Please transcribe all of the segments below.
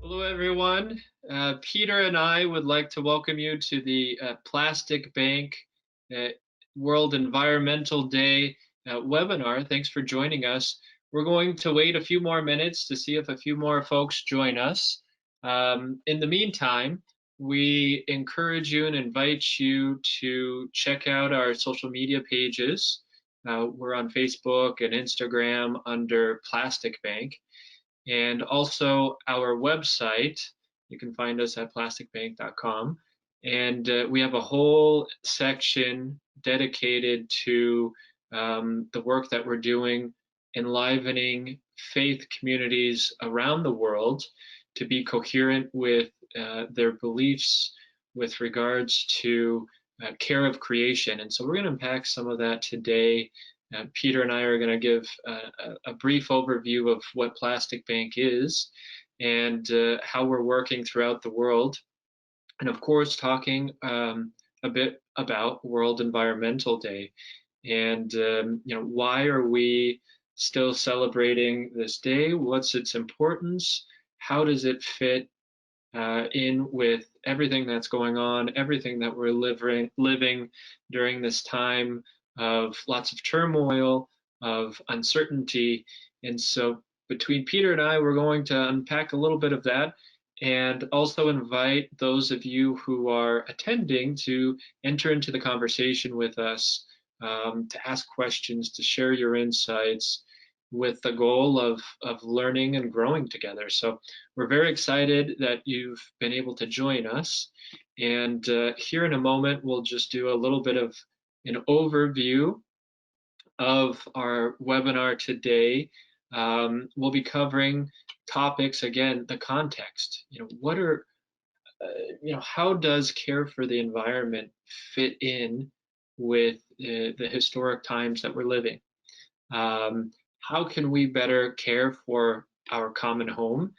Hello, everyone. Peter and I would like to welcome you to the Plastic Bank uh, World Environmental Day webinar. Thanks for joining us. We're going to wait a few more minutes to see if a few more folks join us. In the meantime, we encourage you and invite you to check out our social media pages. We're on Facebook and Instagram under Plastic Bank. And also our website. You can find us at plasticbank.com. And we have a whole section dedicated to the work that we're doing, enlivening faith communities around the world to be coherent with their beliefs with regards to care of creation. And so we're going to unpack some of that today. Peter and I are going to give a brief overview of what Plastic Bank is and how we're working throughout the world. And of course, talking a bit about World Environmental Day and why are we still celebrating this day? What's its importance? How does it fit in with everything that's going on, everything that we're living during this time of lots of turmoil, of uncertainty. And so between Peter and I, we're going to unpack a little bit of that and also invite those of you who are attending to enter into the conversation with us, to ask questions, to share your insights with the goal of learning and growing together. So we're very excited that you've been able to join us. And here in a moment, we'll just do a little bit of an overview of our webinar today. We'll be covering topics, again, the context. What are, how does care for the environment fit in with the historic times that we're living? How can we better care for our common home?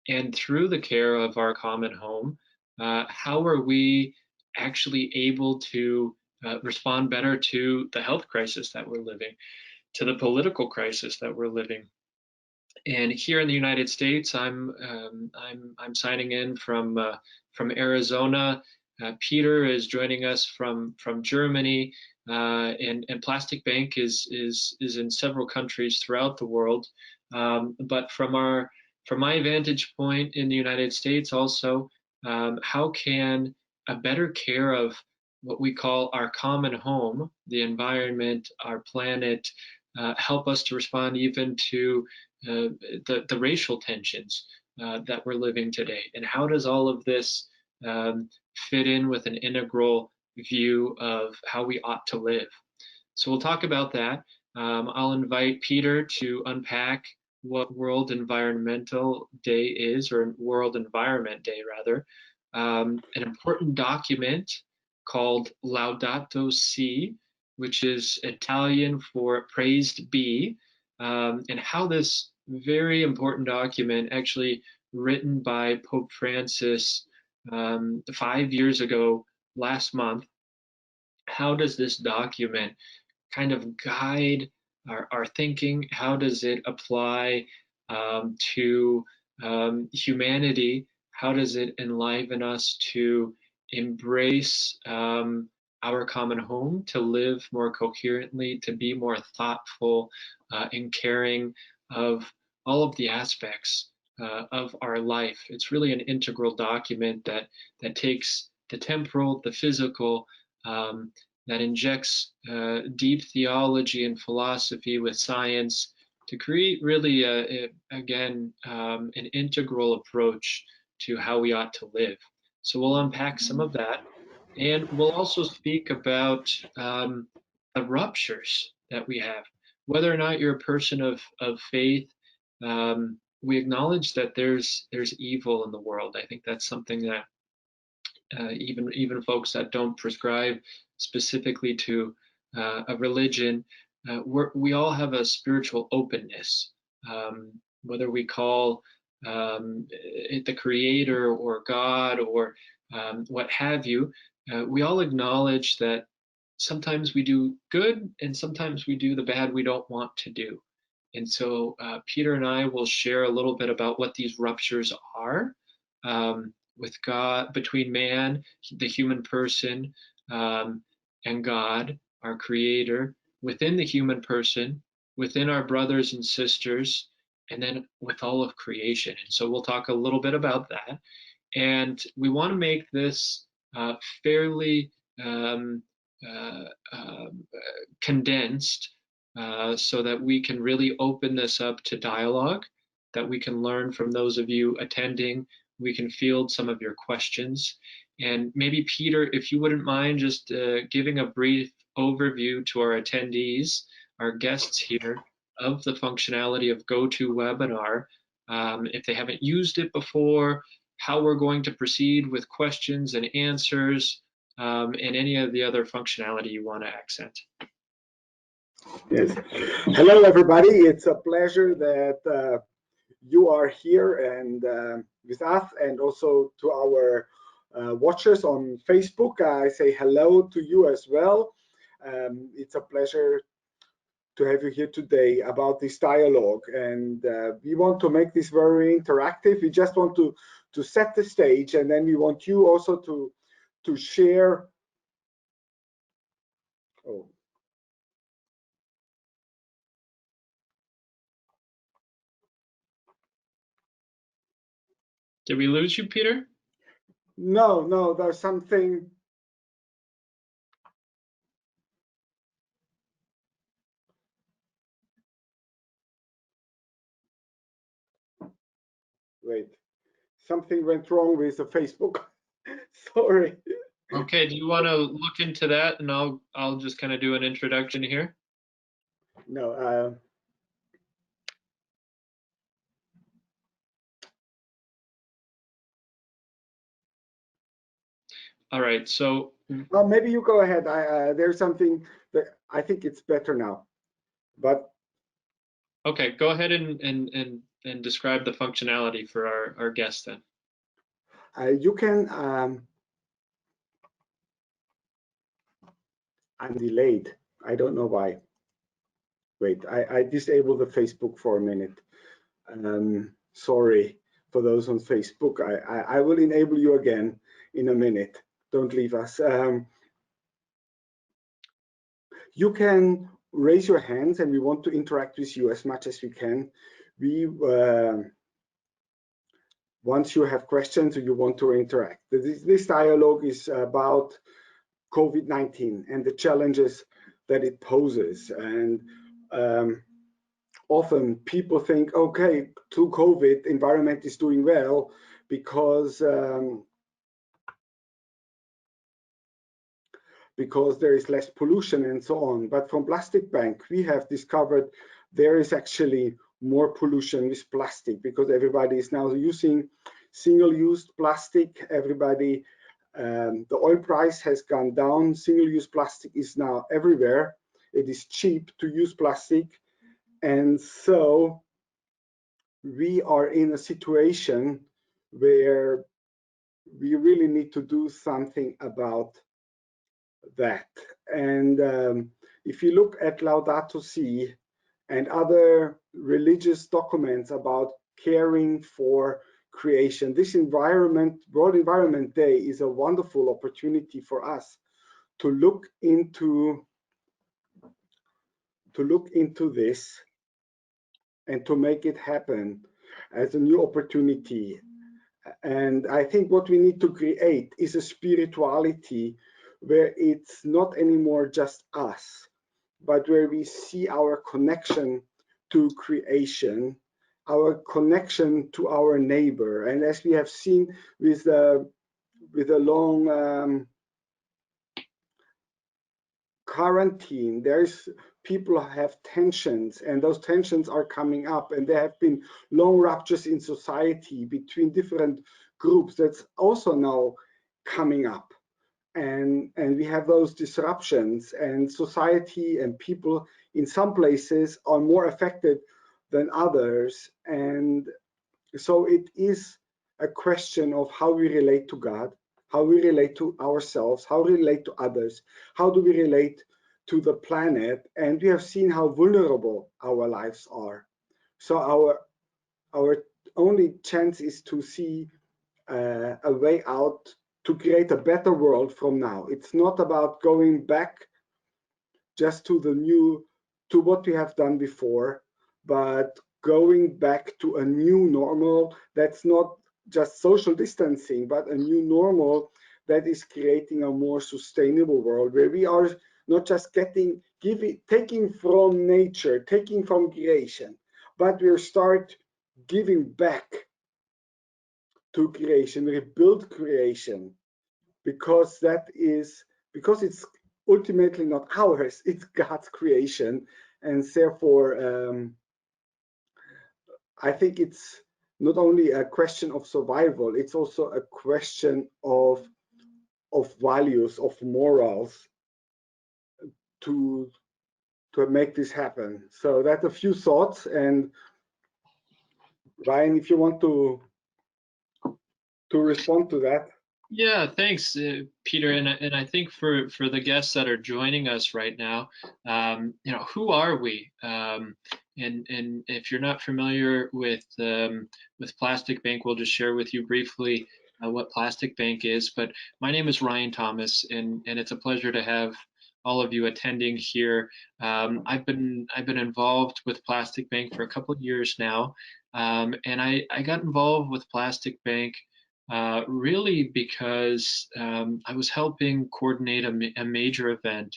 And through the care of our common home, how are we actually able to respond better to the health crisis that we're living, to the political crisis that we're living? And here in the United States, I'm signing in from Arizona. Peter is joining us from Germany, and Plastic Bank is in several countries throughout the world. But from my vantage point in the United States, also, how can a better care of what we call our common home, the environment, our planet, help us to respond even to the racial tensions that we're living today? And how does all of this fit in with an integral view of how we ought to live? So we'll talk about that. I'll invite Peter to unpack what World Environmental Day is, or World Environment Day, rather. An important document called Laudato Si, which is Italian for praised be, and how this very important document, actually written by Pope Francis 5 years ago, last month, how does this document kind of guide our thinking? How does it apply to humanity? How does it enliven us to embrace our common home, to live more coherently, to be more thoughtful and caring of all of the aspects of our life? It's really an integral document that takes the temporal, the physical, that injects deep theology and philosophy with science to create really, again, an integral approach to how we ought to live. So we'll unpack some of that. And we'll also speak about the ruptures that we have. Whether or not you're a person of faith, we acknowledge that there's evil in the world. I think that's something that even folks that don't prescribe specifically to a religion, we all have a spiritual openness, whether we call it the Creator or God or what have you. We all acknowledge that sometimes we do good and sometimes we do the bad we don't want to do. And so Peter and I will share a little bit about what these ruptures are, with God, between man, the human person, and God, our creator, within the human person, within our brothers and sisters, and then with all of creation. And so we'll talk a little bit about that. And we want to make this fairly um, uh, condensed so that we can really open this up to dialogue, that we can learn from those of you attending. We can field some of your questions. And maybe, Peter, if you wouldn't mind just giving a brief overview to our attendees, our guests here, of the functionality of GoToWebinar, if they haven't used it before, how we're going to proceed with questions and answers, and any of the other functionality you want to accent. Yes. Hello, everybody. It's a pleasure that you are here and with us, and also to our watchers on Facebook. I say hello to you as well. It's a pleasure to have you here today about this dialogue, and we want to make this very interactive. We just want to set the stage, and then we want you also to share. Oh. Did we lose you, Peter? No, there's something. Wait, something went wrong with the Facebook. Sorry. Okay, do you want to look into that, and I'll just kind of do an introduction here? No. All right, so Maybe you go ahead. There's something that I think it's better now, but okay, go ahead and describe the functionality for our guests then. you can. I'm delayed. I don't know why. Wait, I disabled the Facebook for a minute. Sorry for those on Facebook. I will enable you again in a minute. Don't leave us. You can raise your hands, and we want to interact with you as much as we can. We once you have questions or you want to interact. This dialogue is about COVID-19 and the challenges that it poses. And often people think, okay, through COVID, environment is doing well because there is less pollution and so on. But from Plastic Bank, we have discovered there is actually more pollution with plastic because everybody is now using single-use plastic. Everybody, the oil price has gone down. Single-use plastic is now everywhere. It is cheap to use plastic. And so we are in a situation where we really need to do something about that. And if you look at Laudato Si and other religious documents about caring for creation, this World Environment Day is a wonderful opportunity for us to look into this and to make it happen as a new opportunity. And I think what we need to create is a spirituality where it's not anymore just us, but where we see our connection to creation, our connection to our neighbor. And as we have seen with a long quarantine, there's people have tensions, and those tensions are coming up, and there have been long ruptures in society between different groups that's also now coming up, and we have those disruptions, and society and people in some places are more affected than others. And so it is a question of how we relate to God, how we relate to ourselves, how we relate to others, how do we relate to the planet. And we have seen how vulnerable our lives are. So our only chance is to see a way out to create a better world from now. It's not about going back just to what we have done before, but going back to a new normal that's not just social distancing, but a new normal that is creating a more sustainable world where we are not just taking from nature, taking from creation, but we'll start giving back to creation, rebuild creation, because it's ultimately not ours, it's God's creation. And therefore, I think it's not only a question of survival, it's also a question of values, of morals to make this happen. So that's a few thoughts. And Ryan, if you want to respond to that. Yeah, thanks, Peter. And I think for the guests that are joining us right now, who are we? And if you're not familiar with Plastic Bank, we'll just share with you briefly what Plastic Bank is. But my name is Ryan Thomas, and it's a pleasure to have all of you attending here. I've been involved with Plastic Bank for a couple of years now, and I got involved with Plastic Bank really because I was helping coordinate a major event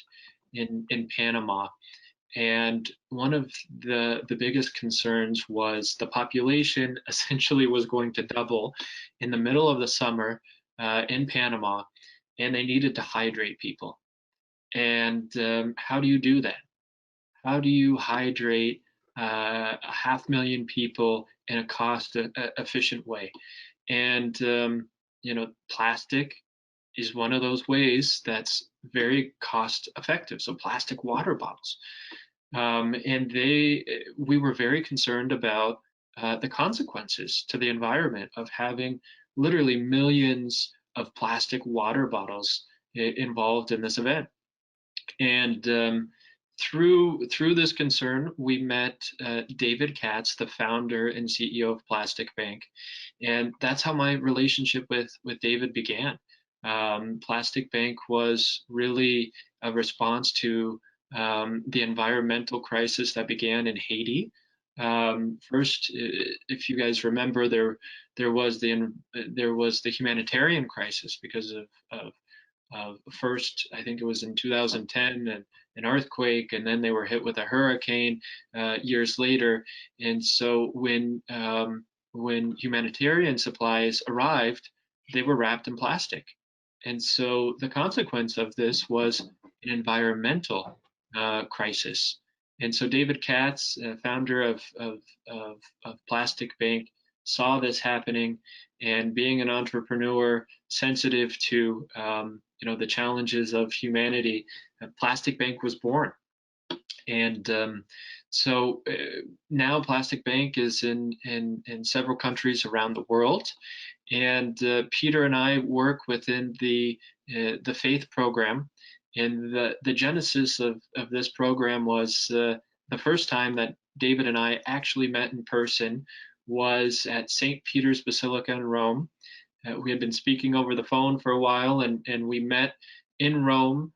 in Panama. And one of the biggest concerns was the population essentially was going to double in the middle of the summer in Panama, and they needed to hydrate people. And how do you do that? How do you hydrate 500,000 people in a cost efficient way? And plastic is one of those ways that's very cost effective. So plastic water bottles, and we were very concerned about the consequences to the environment of having literally millions of plastic water bottles involved in this event. And through this concern, we met David Katz, the founder and CEO of Plastic Bank, and that's how my relationship with David began. Plastic Bank was really a response to the environmental crisis that began in Haiti. First, if you guys remember, there was the humanitarian crisis because of first, I think it was in 2010, and an earthquake, and then they were hit with a hurricane years later. And so when humanitarian supplies arrived, they were wrapped in plastic. And so the consequence of this was an environmental crisis. And so David Katz, founder of Plastic Bank, saw this happening, and being an entrepreneur sensitive to the challenges of humanity, Plastic Bank was born. And so now Plastic Bank is in several countries around the world. And Peter and I work within the faith program. And the genesis of this program was the first time that David and I actually met in person was at St. Peter's Basilica in Rome. We had been speaking over the phone for a while, and we met in Rome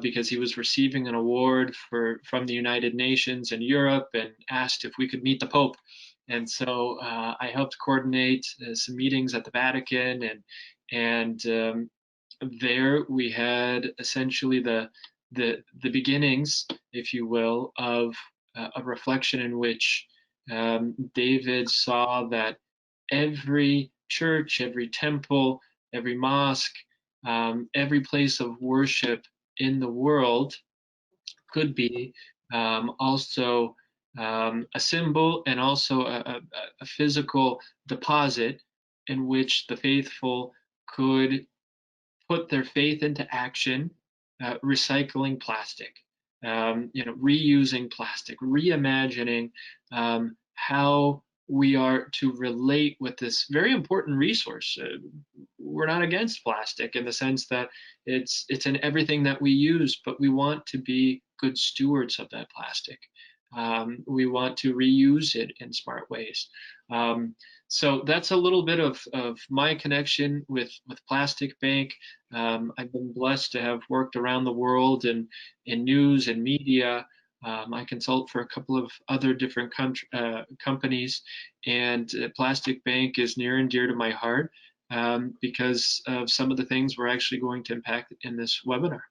because he was receiving an award from the United Nations in Europe, and asked if we could meet the Pope. And so I helped coordinate some meetings at the Vatican, and there we had essentially the beginnings, if you will, of a reflection in which David saw that every church, every temple, every mosque, every place of worship in the world could be also a symbol, and also a physical deposit in which the faithful could put their faith into action, recycling plastic, reusing plastic, reimagining how we are to relate with this very important resource. We're not against plastic in the sense that it's in everything that we use, but we want to be good stewards of that plastic. We want to reuse it in smart ways. So that's a little bit of my connection with Plastic Bank. I've been blessed to have worked around the world in news and media. I consult for a couple of other different companies, and Plastic Bank is near and dear to my heart because of some of the things we're actually going to impact in this webinar.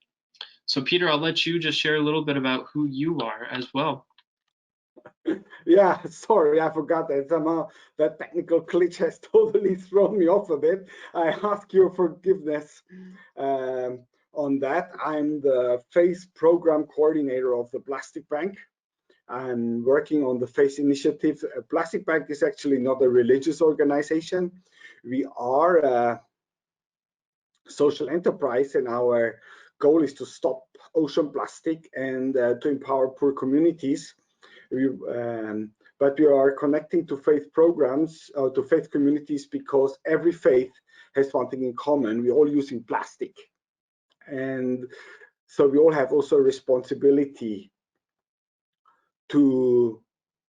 So Peter, I'll let you just share a little bit about who you are as well. Yeah, sorry, I forgot that. Somehow that technical glitch has totally thrown me off a bit. I ask your forgiveness on that. I'm the FACE program coordinator of the Plastic Bank. I'm working on the FACE initiative. Plastic Bank is actually not a religious organization. We are a social enterprise, and our goal is to stop ocean plastic and to empower poor communities. But we are connecting to faith programs, to faith communities, because every faith has one thing in common: we're all using plastic, and so we all have also a responsibility to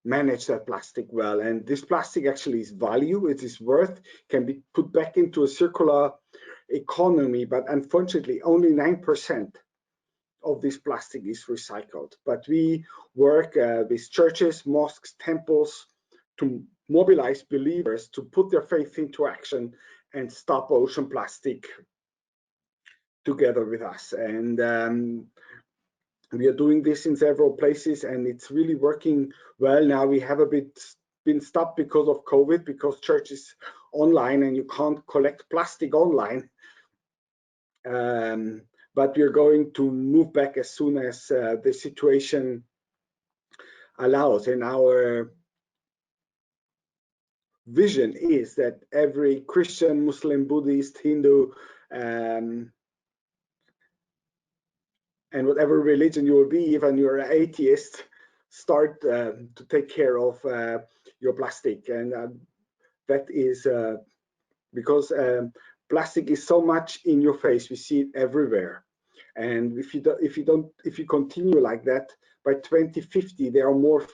manage that plastic well. And this plastic actually is value, it is worth, can be put back into a circular economy, but unfortunately only 9% of this plastic is recycled. But we work with churches, mosques, temples to mobilize believers to put their faith into action and stop ocean plastic together with us. And we are doing this in several places, and it's really working well. Now we have a bit been stopped because of COVID, because church is online and you can't collect plastic online. But we're going to move back as soon as the situation allows. And our vision is that every Christian, Muslim, Buddhist, Hindu, and whatever religion you will be, even you're an atheist, start to take care of your plastic. And that is because plastic is so much in your face. We see it everywhere. And if you continue like that, by 2050 there are more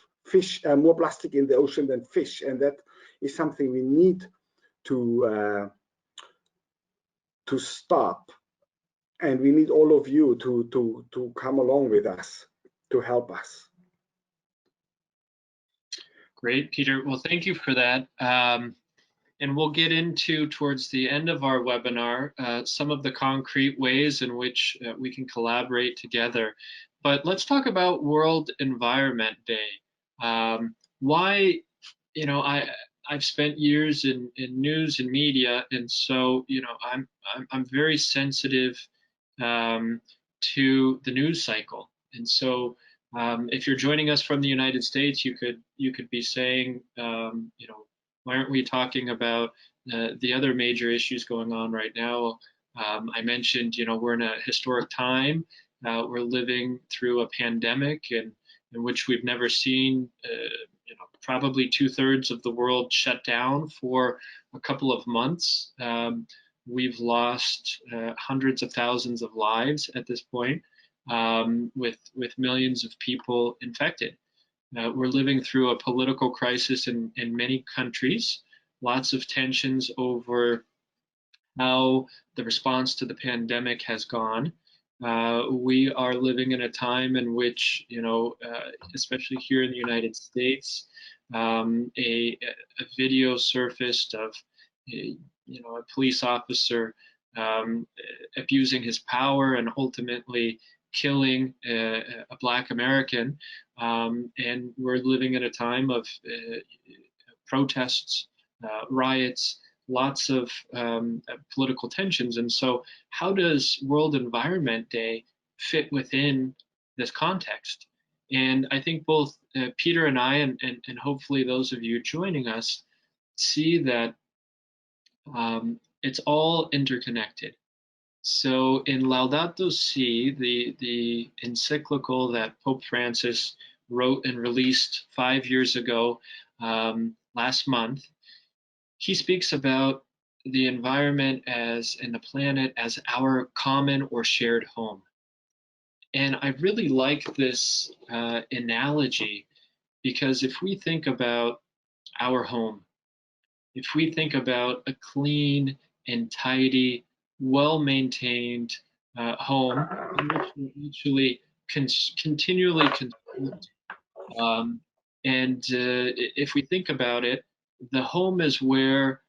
more plastic in the ocean than fish, and that is something we need to stop. And we need all of you to come along with us to help us. Great, Peter. Well, thank you for that. And we'll get into, towards the end of our webinar, some of the concrete ways in which we can collaborate together. But let's talk about World Environment Day. Why, you know, I've spent years in news and media, and so, you know, I'm very sensitive to the news cycle. And so if you're joining us from the United States, you could be saying, you know, why aren't we talking about the other major issues going on right now? I mentioned, you know, we're in a historic time. We're living through a pandemic in which we've never seen, you know, probably 2/3 of the world shut down for a couple of months. We've lost hundreds of thousands of lives at this point, with millions of people infected. We're living through a political crisis in many countries, lots of tensions over how the response to the pandemic has gone. We are living in a time in which, you know, especially here in the United States, a video surfaced of, you know, a police officer abusing his power and ultimately killing a Black American. And we're living in a time of protests, riots, lots of political tensions. And so how does World Environment Day fit within this context? And I think both Peter and I, and hopefully those of you joining us, see that it's all interconnected. So in Laudato Si, the encyclical that Pope Francis wrote and released 5 years ago, last month, he speaks about the environment as, and the planet as, our common or shared home. And I really like this analogy because if we think about our home, if we think about a clean and tidy, well-maintained home in which we actually continually construct, um, and if we think about it, the home is where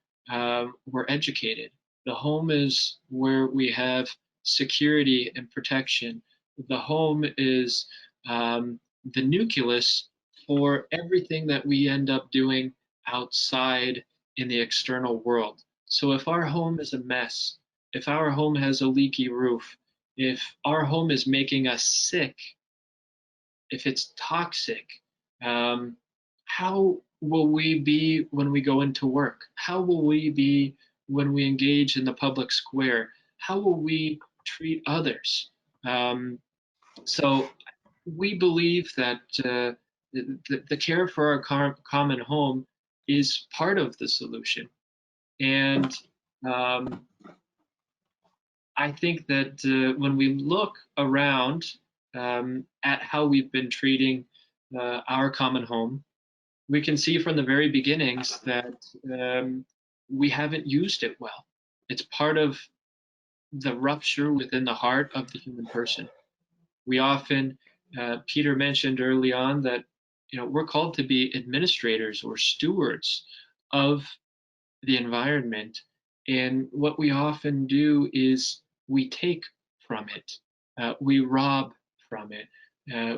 we're educated. The home is where we have security and protection. The home is the nucleus for everything that we end up doing outside in the external world. So if our home is a mess, if our home has a leaky roof, if our home is making us sick, if it's toxic, um, how will we be when we go into work? How will we be when we engage in the public square? How will we treat others? Um, so we believe that the care for our common home is part of the solution. And um, I think that when we look around at how we've been treating our common home, we can see from the very beginnings that we haven't used it well. It's part of the rupture within the heart of the human person. We often, Peter mentioned early on that we're called to be administrators or stewards of the environment. And what we often do is we take from it, we rob from it,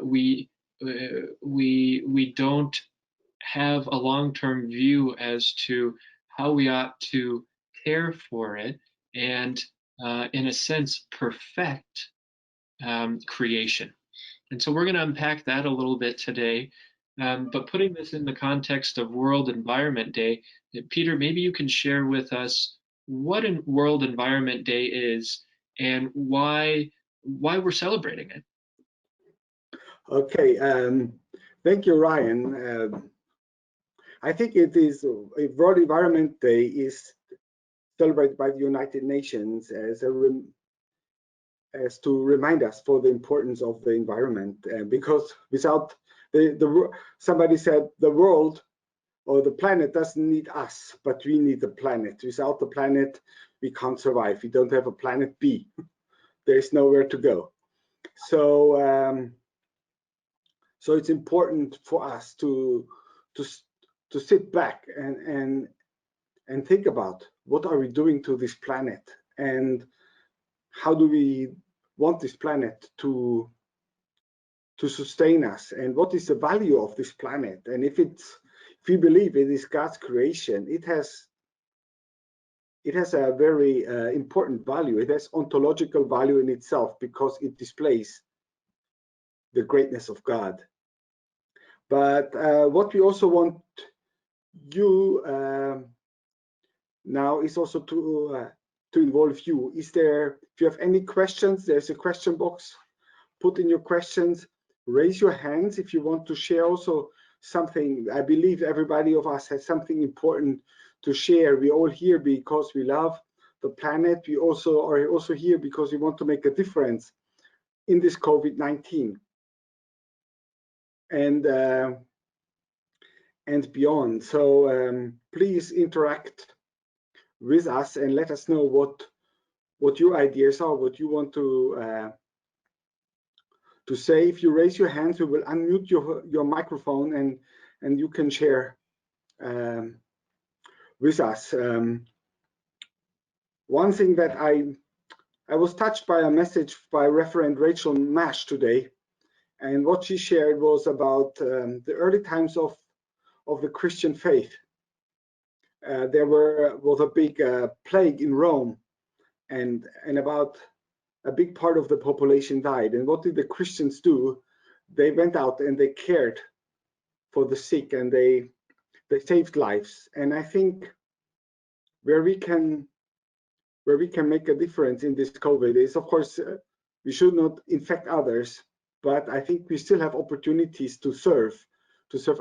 we don't have a long-term view as to how we ought to care for it and, in a sense, perfect creation. And so we're going to unpack that a little bit today. But putting this in the context of World Environment Day, Peter, maybe you can share with us what World Environment Day is and why we're celebrating it. Okay, thank you, Ryan. I think it is World Environment Day is celebrated by the United Nations as to remind us for the importance of the environment, because without somebody said the world or the planet doesn't need us, but we need the planet. Without the planet, we can't survive. We don't have a planet B. There's nowhere to go. So so it's important for us to sit back and think about what are we doing to this planet, and how do we want this planet to sustain us, and what is the value of this planet. And if we believe it is God's creation, it has a very important value. It has ontological value in itself because it displays the greatness of God. But what we also want you now is also to involve you. If you have any questions, there's a question box. Put in your questions. Raise your hands if you want to share also something. I believe everybody of us has something important to share. We're all here because we love the planet. We also are also here because we want to make a difference in this COVID-19 and beyond. So please interact with us and let us know what your ideas are, what you want to say. If you raise your hands, we will unmute your microphone and you can share with us. One thing that I was touched by a message by Reverend Rachel Mash today, and what she shared was about the early times of the Christian faith. There was a big plague in Rome, and about a big part of the population died. And what did the Christians do? They went out and they cared for the sick, and they saved lives. And I think where we can make a difference in this COVID is, of course, we should not infect others, but I think we still have opportunities to serve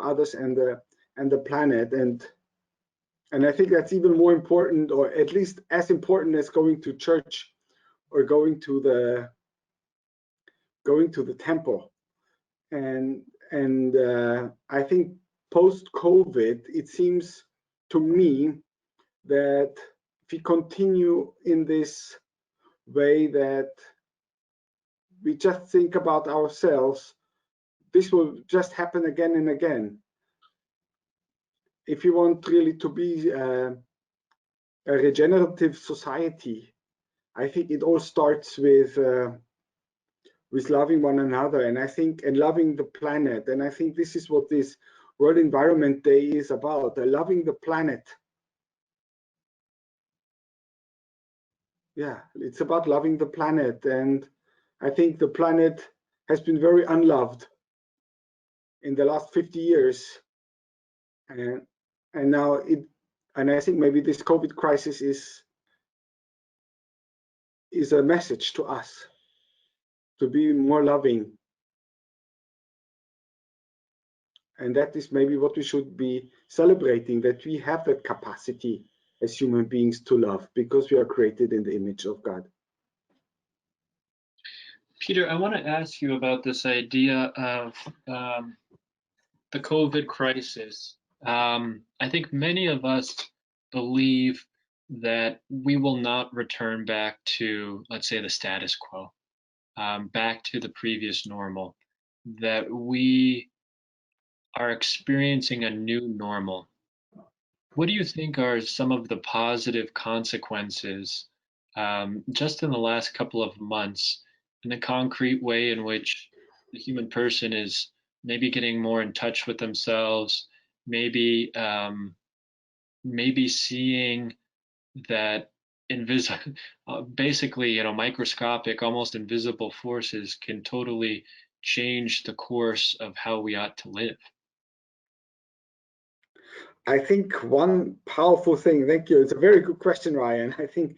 others and the planet. And I think that's even more important, or at least as important as going to church or going to the temple. And I think post-COVID, it seems to me that if we continue in this way that we just think about ourselves, this will just happen again and again. If you want really to be a regenerative society, I think it all starts with loving one another, and I think and loving the planet. And I think this is what this World Environment Day is about: loving the planet. Yeah, it's about loving the planet, and I think the planet has been very unloved in the last 50 years, and now and I think maybe this COVID crisis is a message to us to be more loving. And that is maybe what we should be celebrating, that we have that capacity as human beings to love, because we are created in the image of God. Peter, I want to ask you about this idea of the COVID crisis. I think many of us believe that we will not return back to, let's say, the status quo, back to the previous normal, that we are experiencing a new normal. What do you think are some of the positive consequences, just in the last couple of months, in the concrete way in which the human person is maybe getting more in touch with themselves, maybe maybe seeing that invisible, basically, microscopic, almost invisible forces can totally change the course of how we ought to live? I think one powerful thing, thank you. It's a very good question, Ryan. I think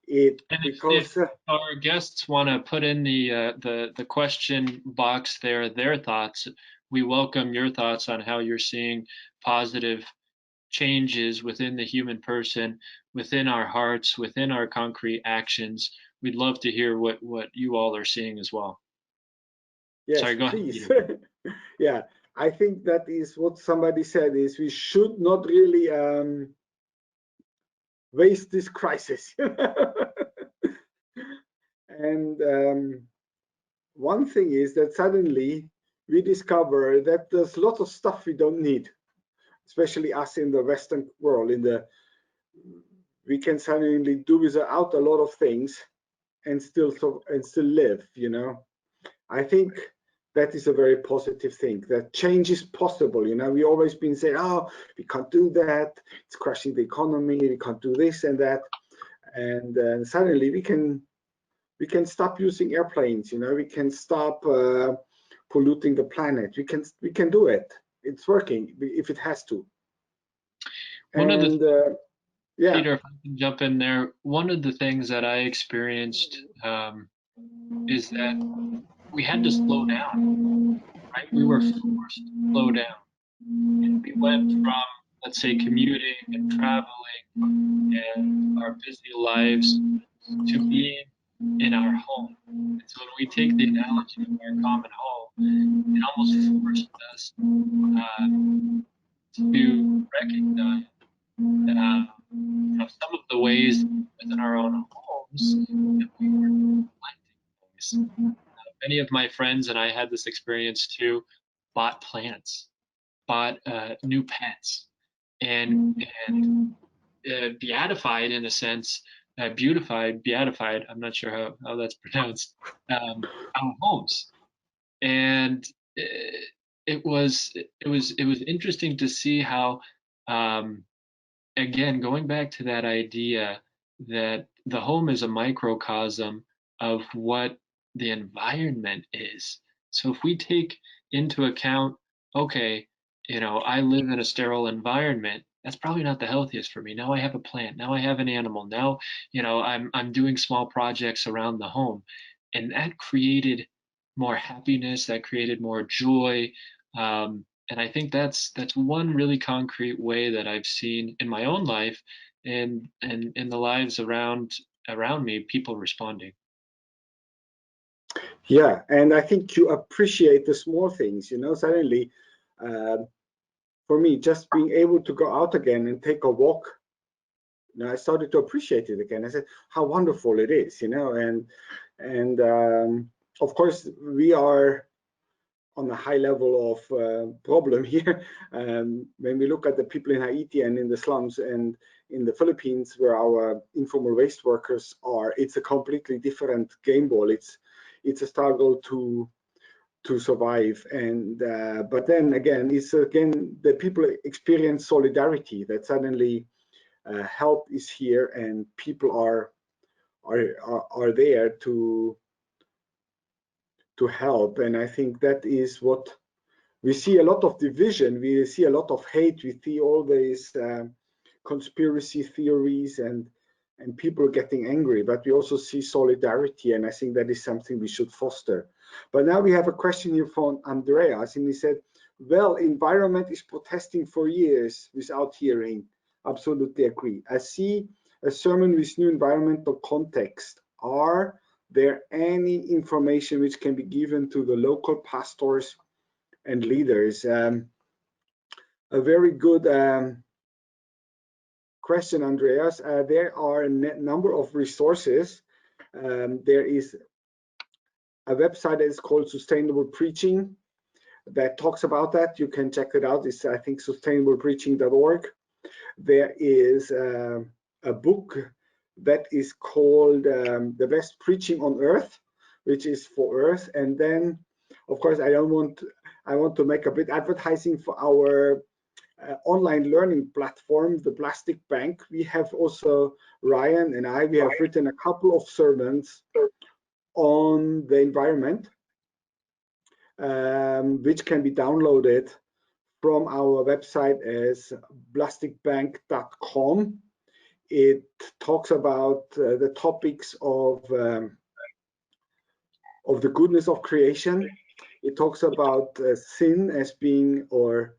it And if because our guests want to put in the question box there their thoughts, we welcome your thoughts on how you're seeing positive changes within the human person, within our hearts, within our concrete actions. We'd love to hear what you all are seeing as well. yes, Sorry, go ahead, please. Peter. Yeah, I think that is what somebody said, is we should not really waste this crisis. And one thing is that suddenly we discover that there's lots of stuff we don't need, especially us in the Western world. We can suddenly do without a lot of things and still live. I think that is a very positive thing. That change is possible. We always been saying, "Oh, we can't do that. It's crushing the economy. We can't do this and that." And suddenly we can stop using airplanes. We can stop polluting the planet. We can do it. It's working if it has to. One of the And yeah, Peter, if I can jump in there, one of the things that I experienced is that we had to slow down, right? We were forced to slow down. We went from, let's say, commuting and traveling and our busy lives to being in our home. And so when we take the analogy of our common home, it almost forced us to recognize some of the ways within our own homes that we were neglecting things. Many of my friends and I had this experience too, bought plants, bought new pets, and beatified in a sense, beatified. I'm not sure how that's pronounced. Our homes, and it was interesting to see how, um, again, going back to that idea that the home is a microcosm of what the environment is. So if we take into account, okay, I live in a sterile environment, that's probably not the healthiest for me. Now I have a plant, now I have an animal, now, I'm doing small projects around the home. And that created more happiness, that created more joy. And I think that's one really concrete way that I've seen in my own life and in the lives around me, people responding. Yeah, and I think you appreciate the small things, suddenly, for me, just being able to go out again and take a walk, I started to appreciate it again. I said how wonderful it is, and of course we are on a high level of problem here. When we look at the people in Haiti and in the slums and in the Philippines, where our informal waste workers are, it's a completely different game ball. It's a struggle to survive, and but then again, it's again the people experience solidarity, that suddenly help is here and people are there to help. And I think that is what we see. A lot of division, we see a lot of hate, we see all these conspiracy theories and people getting angry, but we also see solidarity, and I think that is something we should foster. But now we have a question here from Andreas, and he said, well, environment is protesting for years without hearing. Absolutely agree. I see a sermon with new environmental context. Are there any information which can be given to the local pastors and leaders? A very good question, Andreas. There are a number of resources. There is a website that is called Sustainable Preaching that talks about that. You can check it out. It's, I think, sustainablepreaching.org. There is a book that is called The Best Preaching on Earth, which is for Earth. And then, of course, I want to make a bit advertising for our online learning platform, the Plastic Bank. We have also, Ryan and I, we have written a couple of sermons on the environment, which can be downloaded from our website as plasticbank.com. It talks about the topics of the goodness of creation. It talks about sin as being, or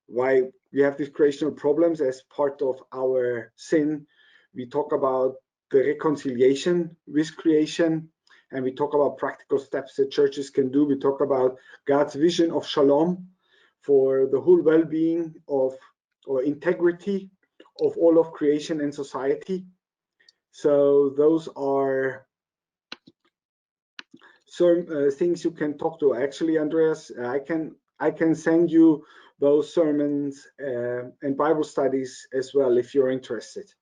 why we have these creational problems as part of our sin. We talk about the reconciliation with creation, and we talk about practical steps that churches can do. We talk about God's vision of shalom for the whole well-being of, or integrity of all of creation and society. So those are some things you can talk to. Actually, Andreas, I can send you those sermons and Bible studies as well if you're interested.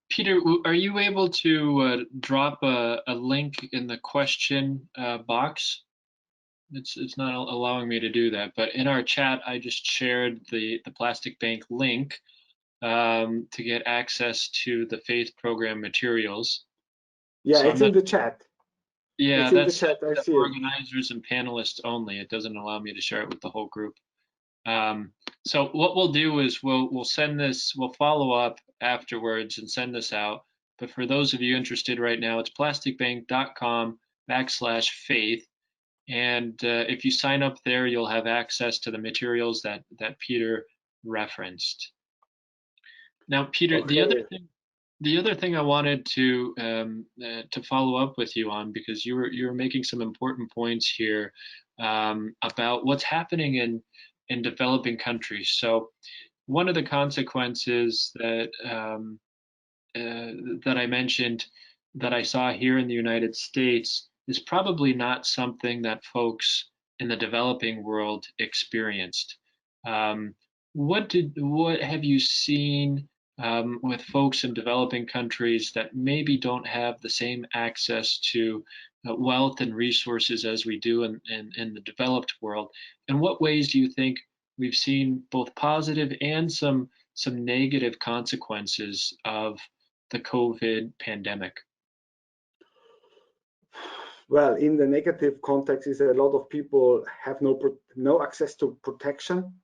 Peter, are you able to drop a link in the question box? It's not allowing me to do that, but in our chat, I just shared the Plastic Bank link to get access to the Faith Program materials. Yeah, so it's in the chat. Yeah, it's in that's the chat. I the see organizers and panelists only. It doesn't allow me to share it with the whole group. So what we'll do is we'll send this, we'll follow up afterwards and send this out. But for those of you interested right now, it's plasticbank.com/faith. And if you sign up there, you'll have access to the materials that Peter referenced. Now, Peter, Okay. the other thing I wanted to follow up with you on, because you were making some important points here about what's happening in developing countries. So one of the consequences that that I mentioned that I saw here in the United States is probably not something that folks in the developing world experienced. What have you seen with folks in developing countries that maybe don't have the same access to wealth and resources as we do in the developed world? In what ways do you think we've seen both positive and some negative consequences of the COVID pandemic? Well, in the negative context is that a lot of people have no access to protection.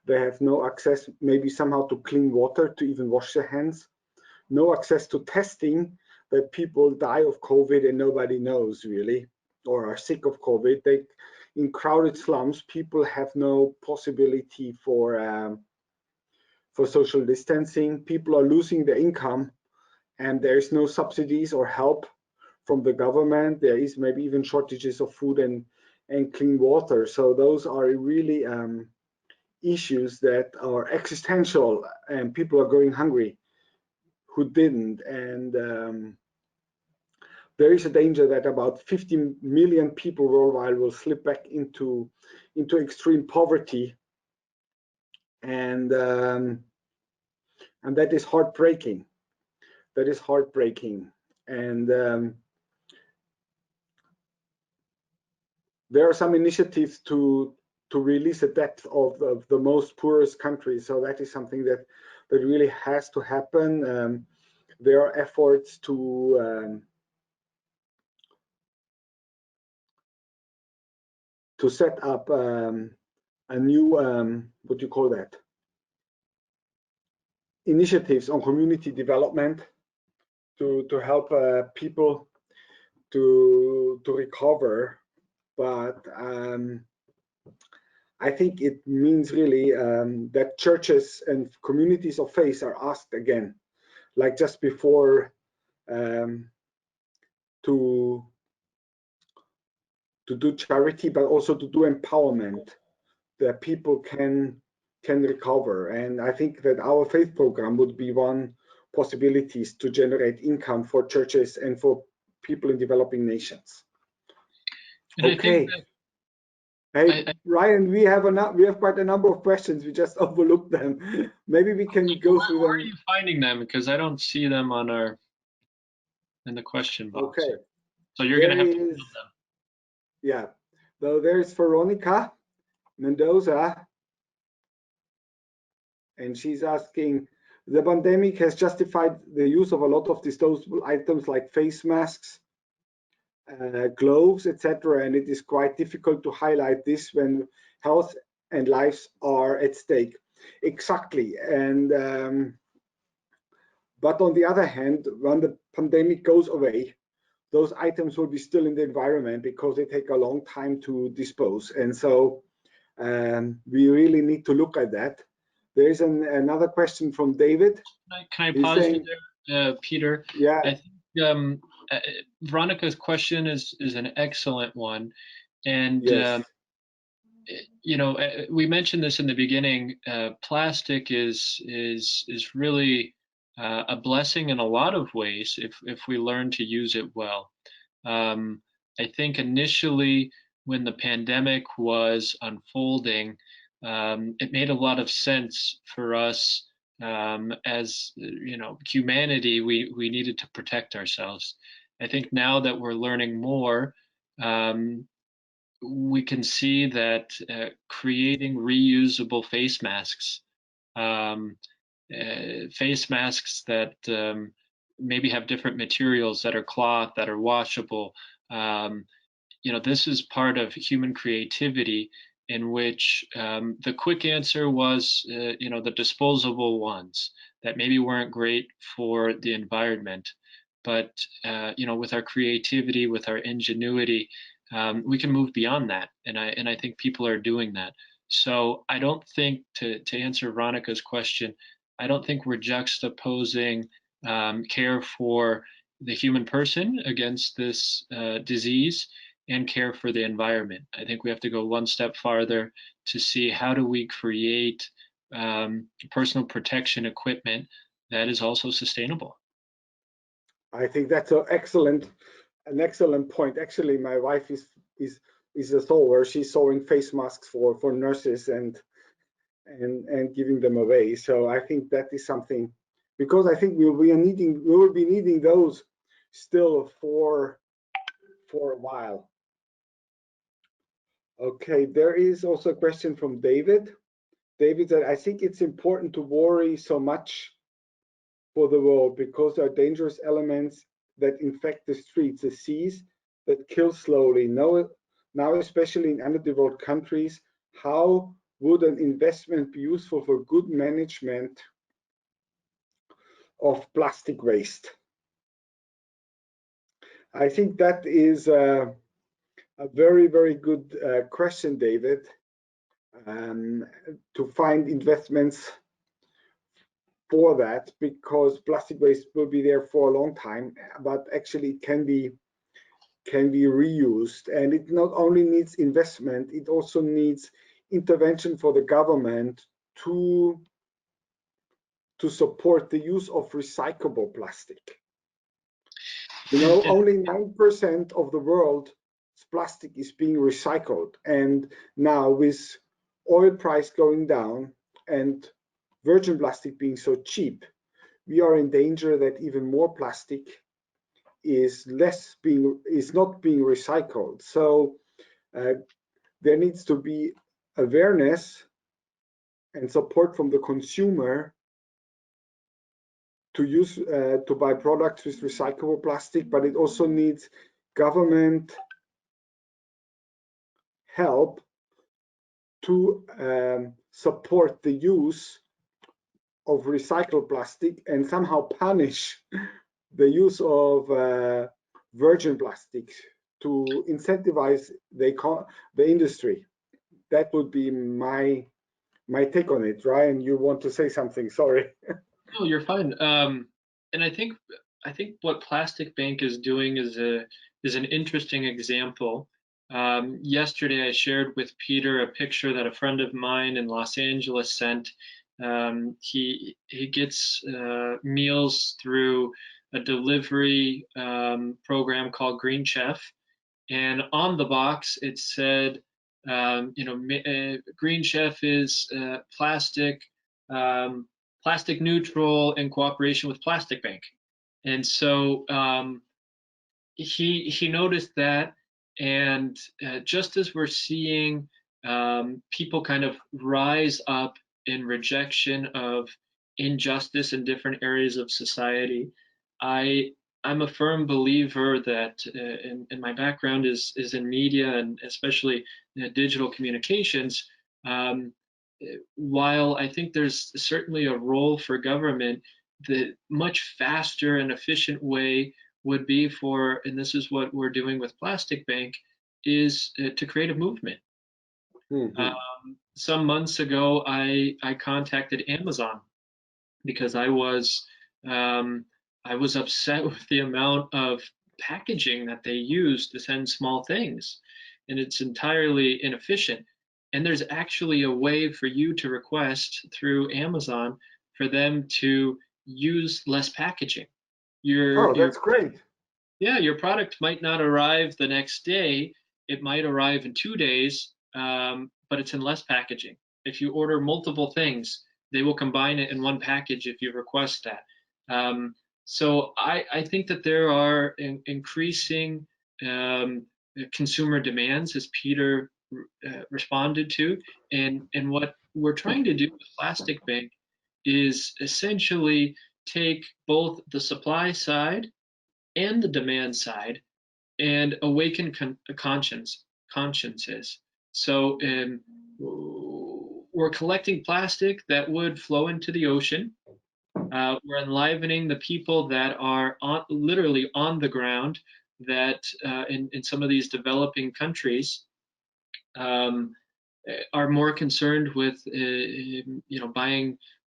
They have no access, maybe somehow, to clean water, to even wash their hands. No access to testing, that people die of COVID and nobody knows really, or are sick of COVID. In crowded slums, people have no possibility for social distancing. People are losing their income, and there's no subsidies or help from the government. There is maybe even shortages of food and clean water. So those are really issues that are existential, and people are going hungry who didn't. And there is a danger that about 50 million people worldwide will slip back into extreme poverty, and that is heartbreaking. That is heartbreaking. And there are some initiatives to release the debt of the most poorest countries. So that is something that really has to happen. There are efforts to set up a new what do you call that? Initiatives on community development to help people to recover. But I think it means really that churches and communities of faith are asked again, like just before, to do charity, but also to do empowerment, that people can recover. And I think that our faith program would be one possibilities to generate income for churches and for people in developing nations. And Okay. I think that, Hey, Ryan, we have quite a number of questions. We just overlooked them. Maybe we can go through them. Where are you finding them? Because I don't see them on in the question box. Okay. So you're going to have to field them. Yeah. So there's Veronica Mendoza, and she's asking, the pandemic has justified the use of a lot of disposable items like face masks, gloves, etc., and it is quite difficult to highlight this when health and lives are at stake. Exactly. And but on the other hand, when the pandemic goes away, those items will be still in the environment because they take a long time to dispose. And so we really need to look at that. There is another question from David. Can I pause you there, Peter? Yeah. I think Veronica's question is an excellent one. And, yes. You know, we mentioned this in the beginning, plastic is really a blessing in a lot of ways if we learn to use it well. I think initially when the pandemic was unfolding, it made a lot of sense for us as you know, humanity. We needed to protect ourselves. I think now that we're learning more, we can see that creating reusable face masks, face masks that maybe have different materials, that are cloth, that are washable. You know, this is part of human creativity, in which the quick answer was, you know, the disposable ones that maybe weren't great for the environment. But you know, with our creativity, with our ingenuity, we can move beyond that, and I think people are doing that. So I don't think, to answer Veronica's question, I don't think we're juxtaposing care for the human person against this disease and care for the environment. I think we have to go one step farther to see how do we create personal protection equipment that is also sustainable. I think that's an excellent point. Actually, my wife is a sewer. She's sewing face masks for nurses and giving them away. So I think that is something, because I think we will be needing those still for a while. Okay, there is also a question from David. David said, I think it's important to worry so much for the world because there are dangerous elements that infect the streets, the seas that kill slowly. Now, especially in underdeveloped countries, how would an investment be useful for good management of plastic waste? I think that is a very, very good question, David, to find investments for that, because plastic waste will be there for a long time, but actually it can be can be reused. And it not only needs investment, it also needs intervention for the government to support the use of recyclable plastic. You know, only 9% of the world's plastic is being recycled. And now with oil price going down and virgin plastic being so cheap, we are in danger that even more plastic is not being recycled. So there needs to be awareness and support from the consumer to use to buy products with recyclable plastic, but it also needs government help to support the use of recycled plastic and somehow punish the use of virgin plastics to incentivize the industry. That would be my take on it. Ryan, you want to say something? Sorry. No, you're fine. And I think what Plastic Bank is doing is an interesting example. Yesterday, I shared with Peter a picture that a friend of mine in Los Angeles sent. He gets meals through a delivery program called Green Chef, and on the box it said, Green Chef is plastic neutral in cooperation with Plastic Bank. And so he noticed that, and just as we're seeing people kind of rise up in rejection of injustice in different areas of society, I'm a firm believer that, and my background is in media and especially digital communications. While I think there's certainly a role for government, the much faster and efficient way would be for, and this is what we're doing with Plastic Bank, is to create a movement. Mm-hmm. Some months ago, I contacted Amazon because I was upset with the amount of packaging that they use to send small things, and it's entirely inefficient. And there's actually a way for you to request through Amazon for them to use less packaging. Oh, Your that's great. Yeah, your product might not arrive the next day. It might arrive in 2 days, but it's in less packaging. If you order multiple things, they will combine it in one package if you request that. So I think that there are increasing consumer demands, as Peter responded to, and what we're trying to do with Plastic Bank is essentially take both the supply side and the demand side and awaken consciences. So we're collecting plastic that would flow into the ocean. We're enlivening the people that are literally on the ground, that in some of these developing countries um, are more concerned with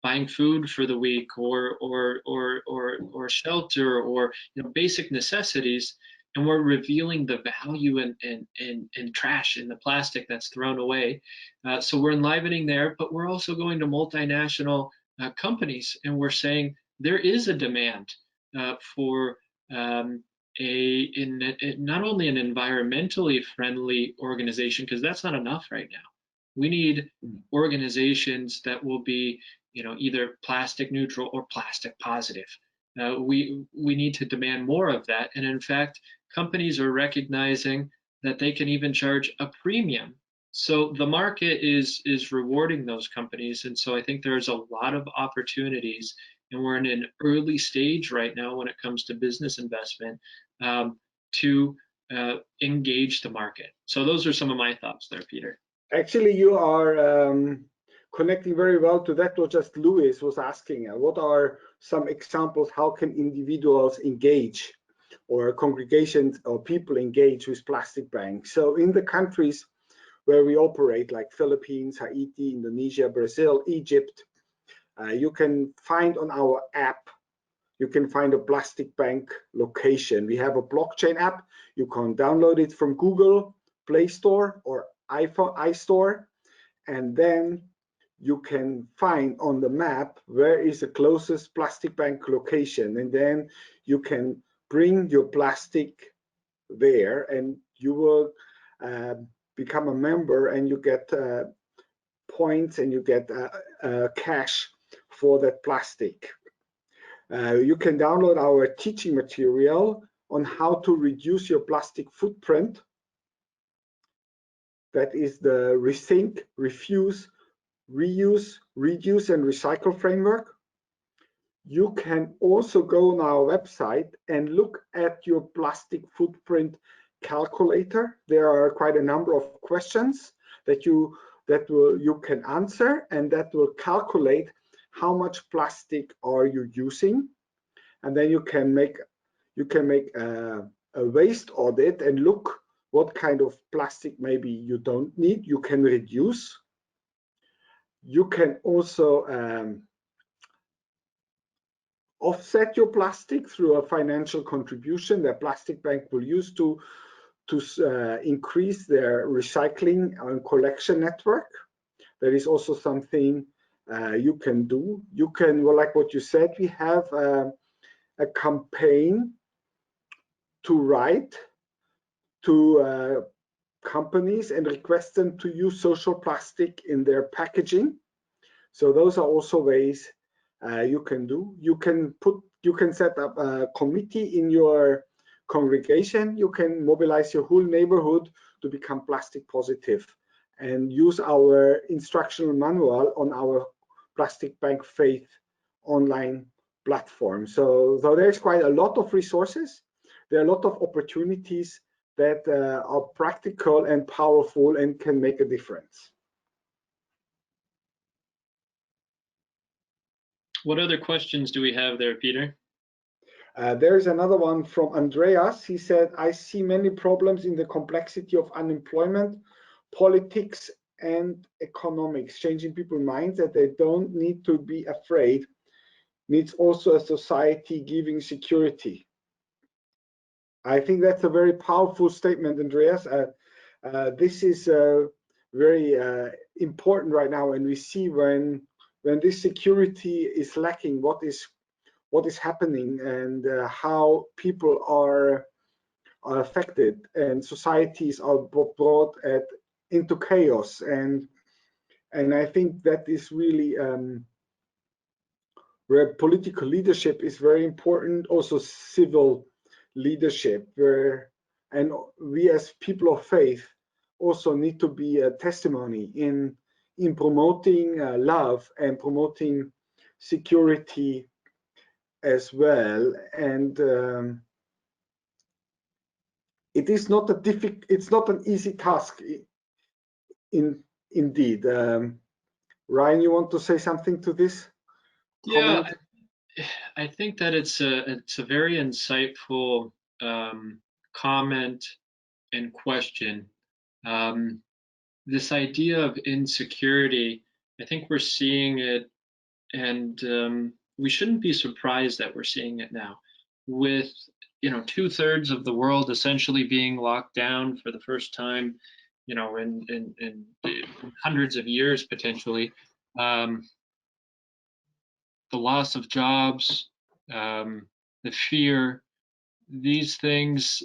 buying food for the week, or shelter, or basic necessities, and we're revealing the value in trash, in the plastic that's thrown away. So we're enlivening there, but we're also going to multinational companies, and we're saying there is a demand for not only an environmentally friendly organization, because that's not enough right now. We need organizations that will be, either plastic neutral or plastic positive. We need to demand more of that, and in fact, companies are recognizing that they can even charge a premium. So the market is rewarding those companies, and so I think there's a lot of opportunities, and we're in an early stage right now when it comes to business investment, to engage the market. So those are some of my thoughts there, Peter. Actually, you are connecting very well to that. What just Louis was asking. What are some examples? How can individuals engage, or congregations or people engage with Plastic Bank? So in the countries where we operate, like Philippines, Haiti, Indonesia, Brazil, Egypt, you can find on our app you can find a plastic bank location. We have a blockchain app. You can download it from Google Play Store or iPhone iStore, and then you can find on the map where is the closest plastic bank location, and then you can bring your plastic there, and you will become a member, and you get points, and you get cash for that plastic. You can download our teaching material on how to reduce your plastic footprint. That is the Rethink, Refuse, Reuse, Reduce, and Recycle framework. You can also go on our website and look at your plastic footprint calculator. There are quite a number of questions that you can answer, and that will calculate how much plastic are you using. And then you can make a waste audit and look what kind of plastic maybe you don't need, you can reduce. You can also offset your plastic through a financial contribution that Plastic Bank will use to increase their recycling and collection network. That is also something you can do. You can, well, like what you said, we have a campaign to write to companies and request them to use social plastic in their packaging. So those are also ways you can do. You can set up a committee in your congregation. You can mobilize your whole neighborhood to become plastic positive, and use our instructional manual on our Plastic Bank Faith online platform. So there's quite a lot of resources. There are a lot of opportunities that are practical and powerful and can make a difference. What other questions do we have there, Peter? There's another one from Andreas. He said, I see many problems in the complexity of unemployment, politics, and economics, changing people's minds that they don't need to be afraid. Needs also a society giving security. I think that's a very powerful statement, Andreas. This is very important right now, and we see when this security is lacking, what is happening, and how people are affected, and societies are brought into chaos, and I think that is really where political leadership is very important, also civil leadership, and we as people of faith also need to be a testimony in promoting love and promoting security as well. And it's not an easy task indeed. Ryan, you want to say something to this Yeah, comment? I think that it's a very insightful comment and question. This idea of insecurity, I think we're seeing it, and we shouldn't be surprised that we're seeing it now, with 2/3 of the world essentially being locked down for the first time, in hundreds of years potentially. The loss of jobs, the fear, these things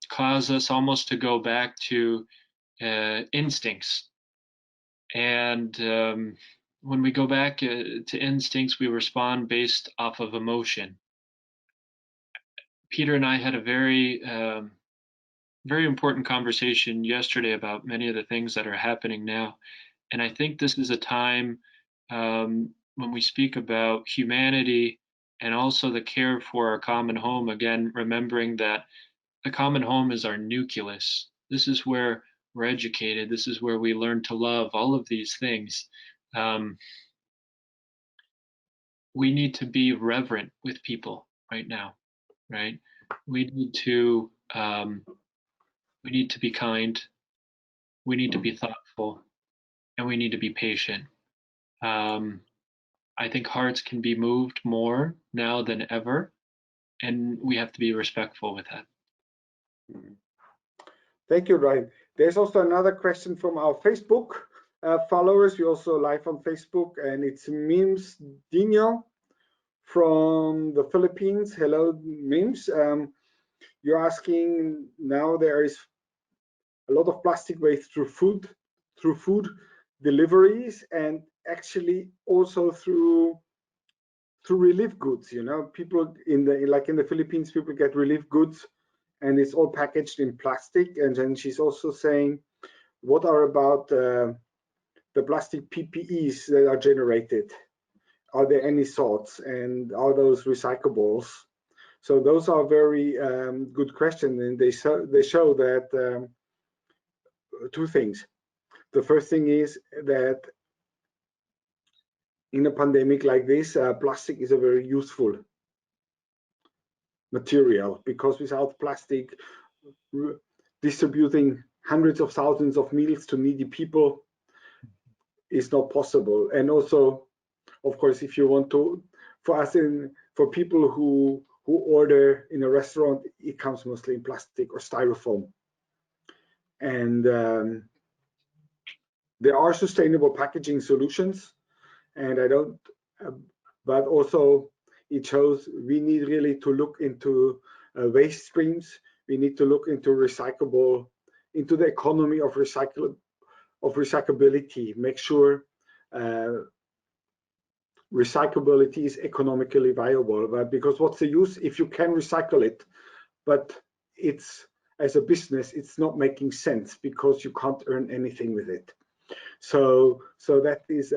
cause us almost to go back to instincts. And when we go back to instincts, we respond based off of emotion. Peter and I had a very important conversation yesterday about many of the things that are happening now. And I think this is a time when we speak about humanity and also the care for our common home, again, remembering that the common home is our nucleus. This is where we're educated. This is where we learn to love, all of these things. We need to be reverent with people right now, right? We need to be kind. We need to be thoughtful, and we need to be patient. I think hearts can be moved more now than ever, and we have to be respectful with that. Thank you, Ryan. There's also another question from our Facebook followers. We're also live on Facebook, and it's Mims Dino from the Philippines. Hello, Mims. You're asking, now there is a lot of plastic waste through food deliveries, and actually also through relief goods. You know, people in the Philippines, people get relief goods, and it's all packaged in plastic. And then she's also saying, what are about the plastic PPEs that are generated? Are there any sorts, and are those recyclables? So those are very good questions, and they show that two things. The first thing is that in a pandemic like this, plastic is a very useful material, because without plastic, distributing hundreds of thousands of meals to needy people is not possible. And also, of course, if you want to, for people who order in a restaurant, it comes mostly in plastic or styrofoam. And there are sustainable packaging solutions, and but also it shows we need really to look into waste streams. We need to look into into the economy of recyclability. Make sure recyclability is economically viable, because what's the use if you can recycle it, but it's, as a business, it's not making sense because you can't earn anything with it. So that is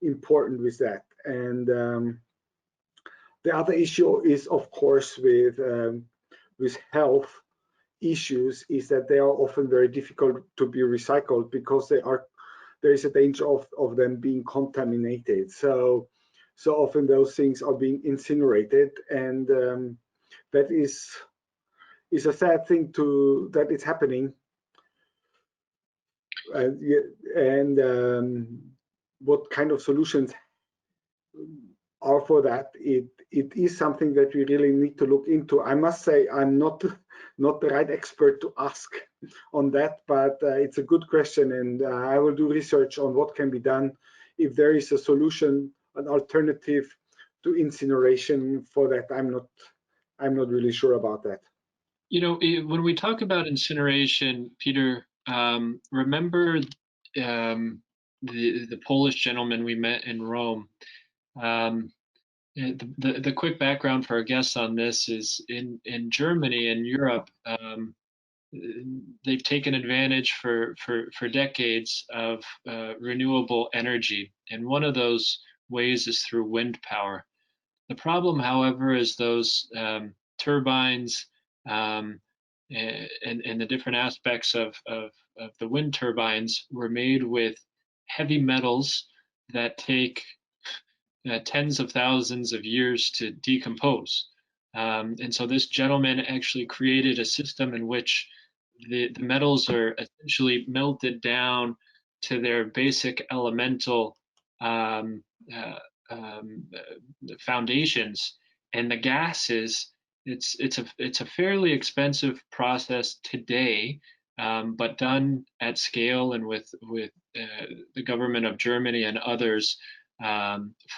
important with that. And the other issue is, of course, with health issues, is that they are often very difficult to be recycled, because there is a danger of them being contaminated. So often those things are being incinerated, and that is a sad thing that it's happening. And what kind of solutions are for that? It is something that we really need to look into. I must say, I'm not the right expert to ask on that, but it's a good question, and I will do research on what can be done, if there is a solution, an alternative to incineration for that. I'm not really sure about that. You know, when we talk about incineration, Peter, remember the Polish gentleman we met in Rome. The quick background for our guests on this is in Germany and Europe, they've taken advantage for decades of renewable energy, and one of those ways is through wind power. The problem, however, is those turbines and the different aspects of the wind turbines were made with heavy metals that take tens of thousands of years to decompose. And so this gentleman actually created a system in which the metals are essentially melted down to their basic elemental foundations, and the gases. It's a fairly expensive process today, but done at scale and with the government of Germany and others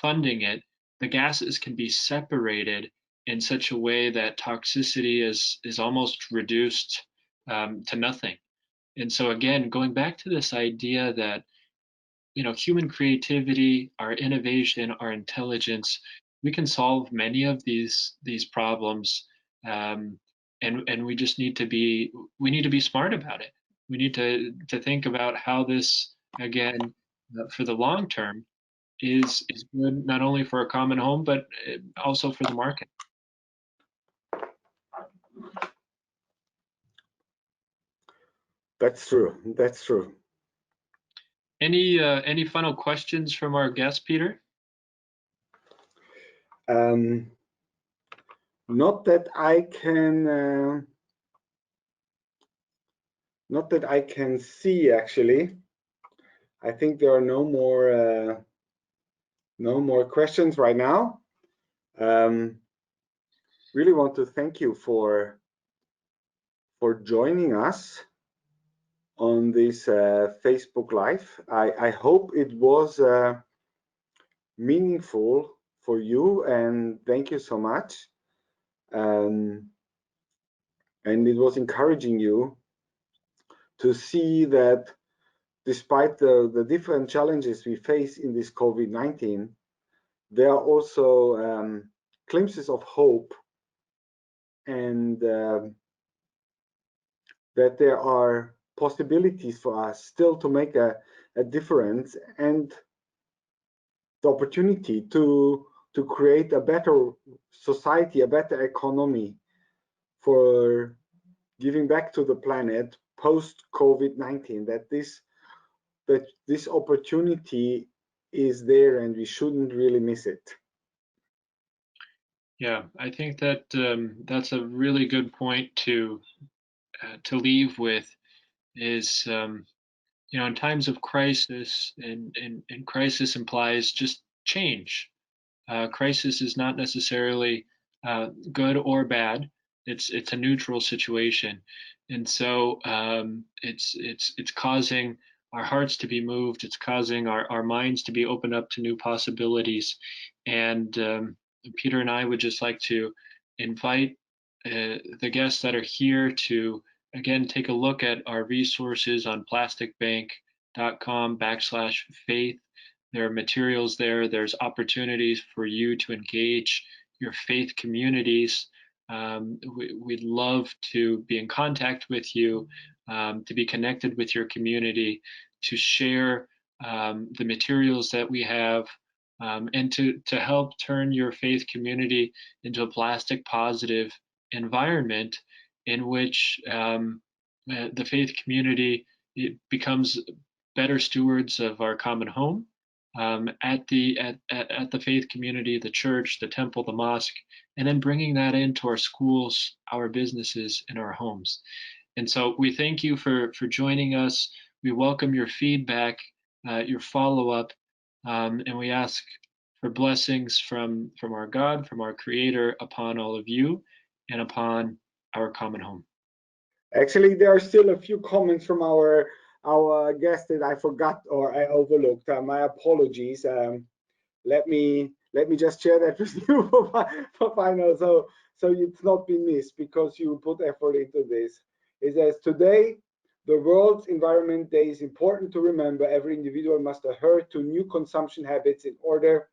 funding it, the gases can be separated in such a way that toxicity is almost reduced to nothing. And so again, going back to this idea that, you know, human creativity, our innovation, our intelligence, we can solve many of these problems, and we just need to be smart about it. We need to think about how this, again, for the long term, is good not only for a common home but also for the market. That's true. That's true. Any final questions from our guest, Peter? Not that I can. Not that I can see, actually. I think there are no more No more questions right now. Really want to thank you for joining us on this Facebook Live. I hope it was meaningful for you, and thank you so much. And it was encouraging you to see that despite the different challenges we face in this COVID-19, there are also glimpses of hope, and that there are possibilities for us still to make a difference, and the opportunity to create a better society, a better economy for giving back to the planet post COVID-19. That this opportunity is there, and we shouldn't really miss it. Yeah, I think that that's a really good point to leave with. Is in times of crisis, and crisis implies just change. Crisis is not necessarily good or bad. It's a neutral situation, and so it's causing our hearts to be moved. It's causing our minds to be opened up to new possibilities. And Peter and I would just like to invite the guests that are here to again take a look at our resources on plasticbank.com/faith. There are materials there. There's opportunities for you to engage your faith communities. We'd love to be in contact with you, to be connected with your community, to share the materials that we have, and to help turn your faith community into a plastic positive environment in which the faith community becomes better stewards of our common home, at the faith community, the church, the temple, the mosque, and then bringing that into our schools, our businesses, and our homes. And so we thank you for joining us. We welcome your feedback, your follow-up, and we ask for blessings from our God, from our Creator, upon all of you and upon our common home. Actually, there are still a few comments from our guest that I forgot or I overlooked. My apologies. Let me just share that with you for final, so it's not been missed because you put effort into this. It says, today, the World's Environment Day is important to remember every individual must adhere to new consumption habits in order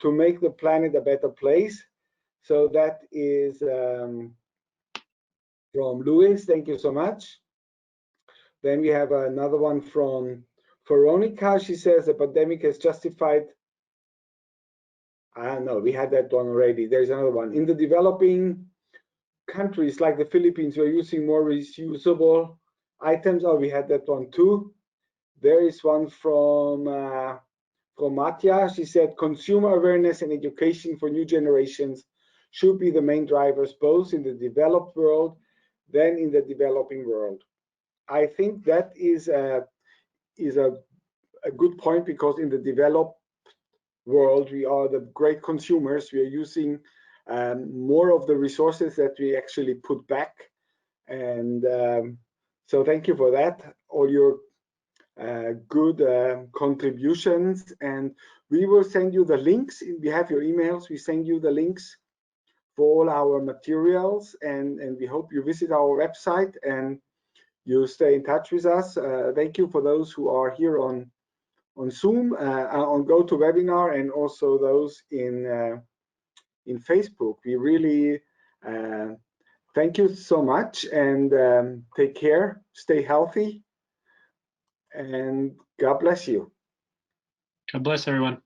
to make the planet a better place. So that is from Louis. Thank you so much. Then we have another one from Veronica. She says the pandemic has justified. No, we had that one already. There's another one. In the developing countries like the Philippines, we're using more reusable items. Oh, we had that one too. There is one from Matya. She said consumer awareness and education for new generations should be the main drivers, both in the developed world than in the developing world. I think that is a good point, because in the developed world we are the great consumers. We are using more of the resources that we actually put back, and so thank you for that, all your good contributions. And we will send you the links. We have your emails. We send you the links for all our materials, and we hope you visit our website and you stay in touch with us. Thank you for those who are here on Zoom, on GoToWebinar, and also those in Facebook. We really thank you so much, and take care, stay healthy, and God bless you. God bless everyone.